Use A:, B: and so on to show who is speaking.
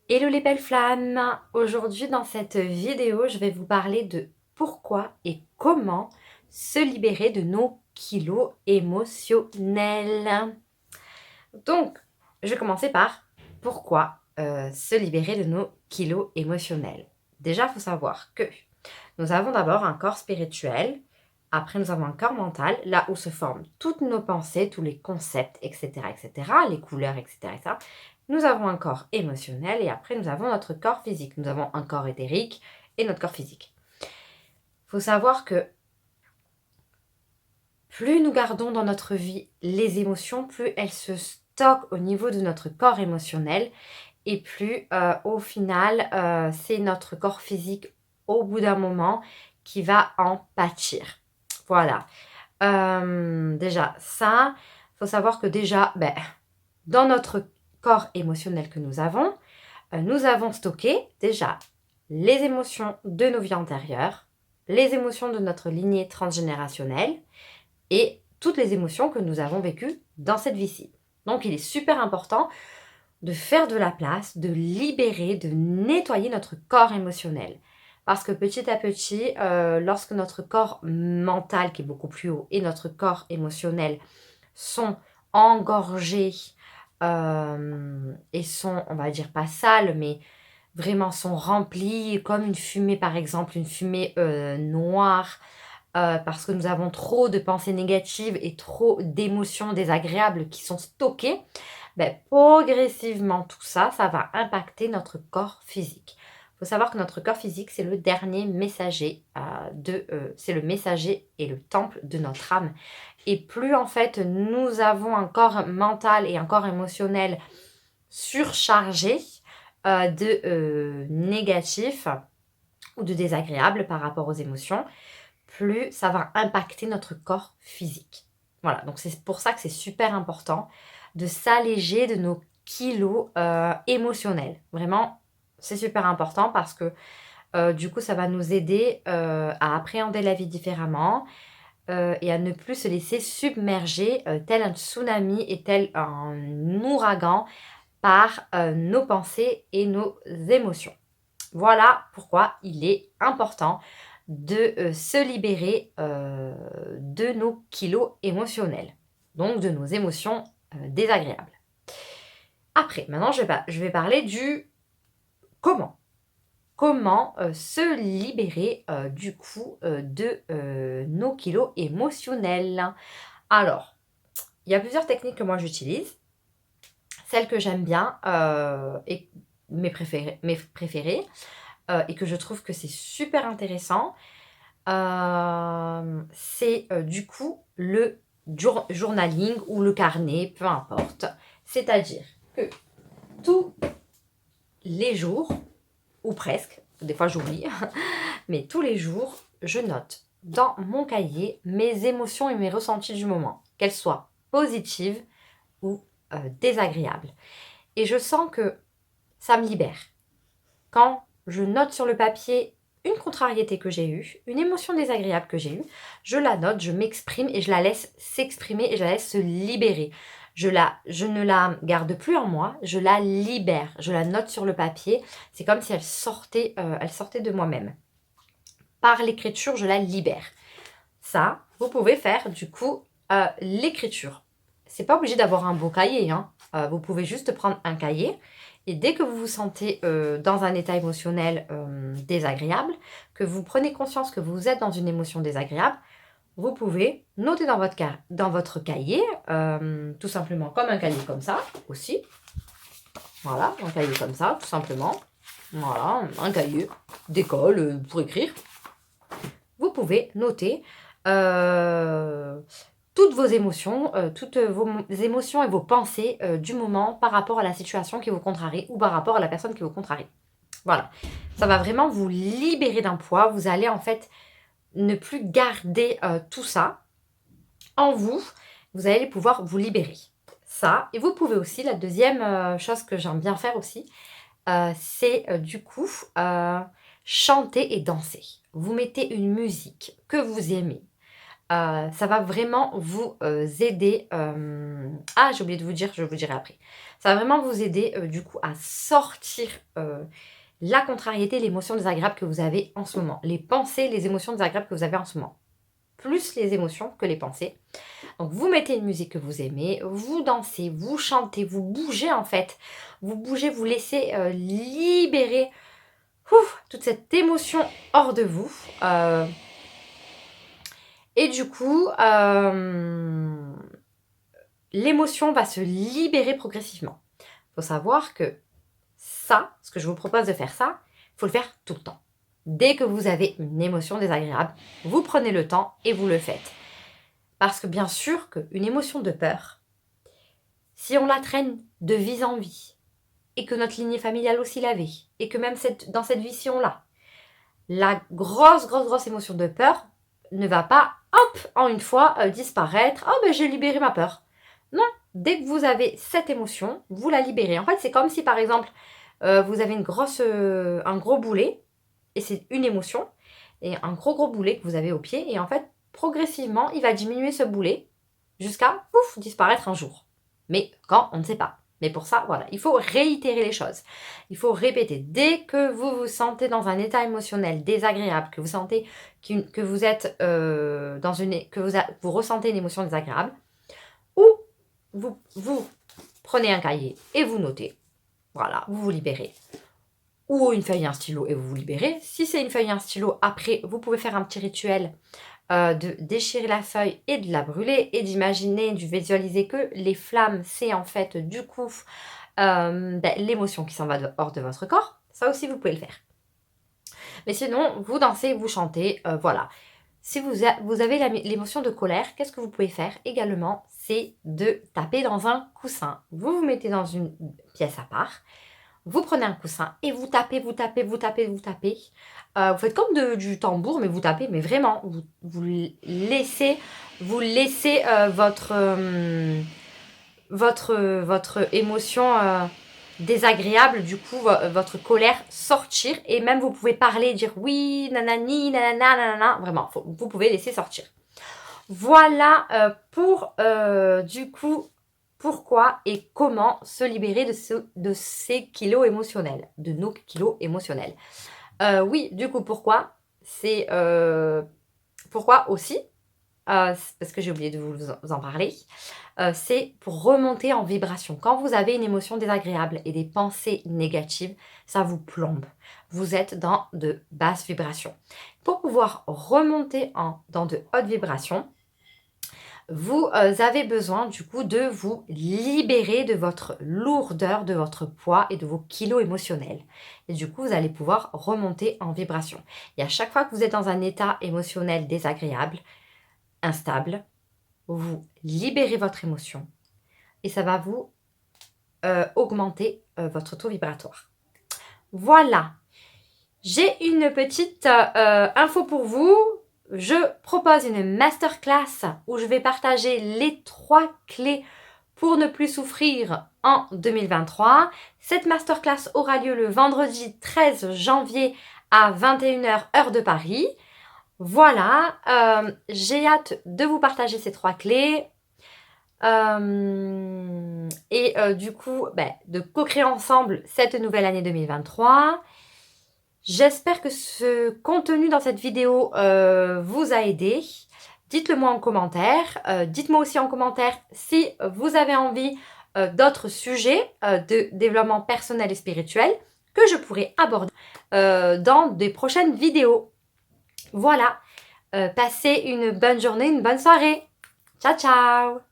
A: Hello les belles flammes! Aujourd'hui dans cette vidéo, je vais vous parler de pourquoi et comment se libérer de nos kilos émotionnels. Donc, je vais commencer par pourquoi se libérer de nos kilos émotionnels. Déjà, il faut savoir que nous avons d'abord un corps spirituel, après nous avons un corps mental, là où se forment toutes nos pensées, tous les concepts, etc., etc., les couleurs, etc., etc. Nous avons un corps émotionnel et après nous avons notre corps physique. Nous avons un corps éthérique et notre corps physique. Il faut savoir que plus nous gardons dans notre vie les émotions, plus elles se stockent au niveau de notre corps émotionnel et plus au final, c'est notre corps physique au bout d'un moment qui va en pâtir. Voilà. Déjà ça, il faut savoir que déjà, dans notre corps émotionnel que nous avons stocké déjà les émotions de nos vies antérieures, les émotions de notre lignée transgénérationnelle et toutes les émotions que nous avons vécues dans cette vie-ci. Donc il est super important de faire de la place, de libérer, de nettoyer notre corps émotionnel. Parce que petit à petit, lorsque notre corps mental, qui est beaucoup plus haut, et notre corps émotionnel sont engorgés et sont, on va dire pas sales, mais vraiment sont remplis comme une fumée, par exemple, une fumée noire, parce que nous avons trop de pensées négatives et trop d'émotions désagréables qui sont stockées, progressivement tout ça, ça va impacter notre corps physique. Il faut savoir que notre corps physique, c'est le dernier messager c'est le messager et le temple de notre âme. Et plus en fait nous avons un corps mental et un corps émotionnel surchargés de négatifs ou de désagréables par rapport aux émotions, plus ça va impacter notre corps physique. Voilà, donc c'est pour ça que c'est super important de s'alléger de nos kilos émotionnels. Vraiment, c'est super important parce que du coup, ça va nous aider à appréhender la vie différemment et à ne plus se laisser submerger tel un tsunami et tel un ouragan par nos pensées et nos émotions. Voilà pourquoi il est important de se libérer de nos kilos émotionnels, donc de nos émotions désagréables. Après, maintenant, je vais parler du comment. Comment se libérer du coup de nos kilos émotionnels. Alors, il y a plusieurs techniques que moi j'utilise. Celles que j'aime bien et mes préférées et que je trouve que c'est super intéressant, c'est du coup le journaling ou le carnet, peu importe. C'est-à-dire que tous les jours, ou presque, des fois j'oublie, mais tous les jours, je note dans mon cahier mes émotions et mes ressentis du moment, qu'elles soient positives ou désagréables. Et je sens que ça me libère. Quand je note sur le papier une contrariété que j'ai eue, une émotion désagréable que j'ai eue, je la note, je m'exprime et je la laisse s'exprimer et je la laisse se libérer. Je ne la garde plus en moi, je la libère. Je la note sur le papier. C'est comme si elle sortait de moi-même. Par l'écriture, je la libère. Ça, vous pouvez faire du coup l'écriture. C'est pas obligé d'avoir un beau cahier, hein. Vous pouvez juste prendre un cahier et dès que vous vous sentez dans un état émotionnel désagréable, que vous prenez conscience que vous êtes dans une émotion désagréable, vous pouvez noter dans votre cahier, tout simplement comme un cahier comme ça aussi. Voilà, un cahier comme ça, tout simplement. Voilà, un cahier d'école pour écrire. Vous pouvez noter toutes vos émotions, toutes vos émotions et vos pensées du moment par rapport à la situation qui vous contrarie ou par rapport à la personne qui vous contrarie. Voilà, ça va vraiment vous libérer d'un poids. Vous allez en fait ne plus garder tout ça en vous. Vous allez pouvoir vous libérer. Ça, et vous pouvez aussi, la deuxième chose que j'aime bien faire aussi, c'est du coup chanter et danser. Vous mettez une musique que vous aimez. Ça va vraiment vous aider. Ah, j'ai oublié de vous dire, je vous dirai après. Ça va vraiment vous aider du coup à sortir la contrariété, l'émotion désagréable que vous avez en ce moment. Les pensées, les émotions désagréables que vous avez en ce moment. Plus les émotions que les pensées. Donc vous mettez une musique que vous aimez, vous dansez, vous chantez, vous bougez en fait. Vous bougez, vous laissez libérer toute cette émotion hors de vous. Et du coup, l'émotion va se libérer progressivement. Il faut savoir que ça, ce que je vous propose de faire ça, il faut le faire tout le temps. Dès que vous avez une émotion désagréable, vous prenez le temps et vous le faites. Parce que bien sûr qu'une émotion de peur, si on la traîne de vie en vie, et que notre lignée familiale aussi l'avait, et que même dans cette vie, si on l'a, la grosse émotion de peur ne va pas, hop, en une fois, disparaître. Oh, ben j'ai libéré ma peur. Non, dès que vous avez cette émotion, vous la libérez. En fait, c'est comme si, par exemple, vous avez un gros boulet, et c'est une émotion, et un gros boulet que vous avez au pied, et en fait, progressivement, il va diminuer ce boulet jusqu'à, pouf, disparaître un jour. Mais quand, on ne sait pas. Mais pour ça, voilà, il faut réitérer les choses. Il faut répéter. Dès que vous vous sentez dans un état émotionnel désagréable, que vous sentez que vous êtes vous ressentez une émotion désagréable, ou vous prenez un cahier et vous notez. Voilà, vous vous libérez. Ou une feuille et un stylo et vous vous libérez. Si c'est une feuille et un stylo, après, vous pouvez faire un petit rituel de déchirer la feuille et de la brûler et d'imaginer, de visualiser que les flammes, c'est en fait du coup l'émotion qui s'en va hors de votre corps. Ça aussi, vous pouvez le faire. Mais sinon, vous dansez, vous chantez, voilà. Si vous avez l'émotion de colère, qu'est-ce que vous pouvez faire également? C'est de taper dans un coussin. Vous vous mettez dans une pièce à part. Vous prenez un coussin et vous tapez, vous tapez, vous tapez, vous tapez. Vous faites comme du tambour, mais vous tapez, mais vraiment, vous laissez votre émotion désagréable, du coup, votre colère sortir. Et même, vous pouvez parler et dire oui, nanani, nanana, nanana. Vraiment, vous pouvez laisser sortir. Voilà pour, du coup, pourquoi et comment se libérer de ces kilos émotionnels, de nos kilos émotionnels. Oui, du coup, pourquoi? C'est pourquoi aussi, parce que j'ai oublié de vous en parler, c'est pour remonter en vibration. Quand vous avez une émotion désagréable et des pensées négatives, ça vous plombe. Vous êtes dans de basses vibrations. Pour pouvoir remonter dans de hautes vibrations, vous avez besoin du coup de vous libérer de votre lourdeur, de votre poids et de vos kilos émotionnels. Et du coup, vous allez pouvoir remonter en vibration. Et à chaque fois que vous êtes dans un état émotionnel désagréable, instable, vous libérez votre émotion et ça va vous augmenter votre taux vibratoire. Voilà, j'ai une petite info pour vous. Je propose une masterclass où je vais partager les 3 clés pour ne plus souffrir en 2023. Cette masterclass aura lieu le vendredi 13 janvier à 21h heure de Paris. Voilà, j'ai hâte de vous partager ces 3 clés du coup de co-créer ensemble cette nouvelle année 2023. J'espère que ce contenu dans cette vidéo vous a aidé. Dites-le moi en commentaire. Dites-moi aussi en commentaire si vous avez envie d'autres sujets de développement personnel et spirituel que je pourrais aborder dans des prochaines vidéos. Voilà. Passez une bonne journée, une bonne soirée. Ciao, ciao!